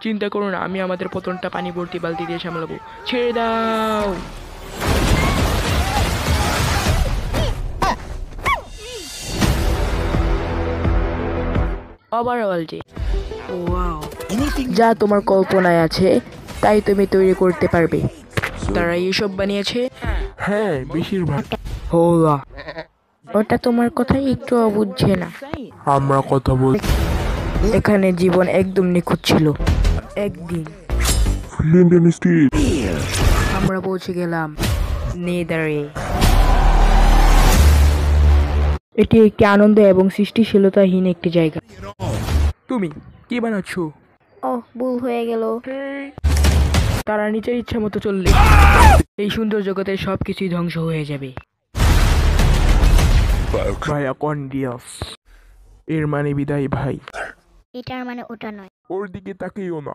চিন্তা করো না, আমি আমাদের পতনটা পানি ভর্তি বালতি দিয়ে সামলাবো। ছেড়ে দাও। ওভারঅল যে ওয়াও, যা তোমার কল্পনায় আছে তাই তুমি তৈরি করতে পারবে। তারা এইসব বানিয়েছে। হ্যাঁ, বেশিরভাগ। হোলা, ওটা তোমার কথাই একটু বুঝছে না। আমরা কথা বল। এখানে জীবন একদম নিখুঁত ছিল। একদিন ফ্লিন্ট স্টিল। আমরা পৌঁছে গেলাম নেদারে। এটি একটি আনন্দ এবং সৃষ্টিশীলতাহীন একটি জায়গা। তুমি কি বানাচ্ছ? ওহ, ভুল হয়ে গেল। তারা নিজের ইচ্ছা মতো চললে এই সুন্দর জগতের সবকিছুই ধ্বংস হয়ে যাবে। ভাইয়া কন্ডিয়াস, এর মানে বিদায় ভাই। এটার মানে ওটা নয়। ওর দিকে তাকিও না।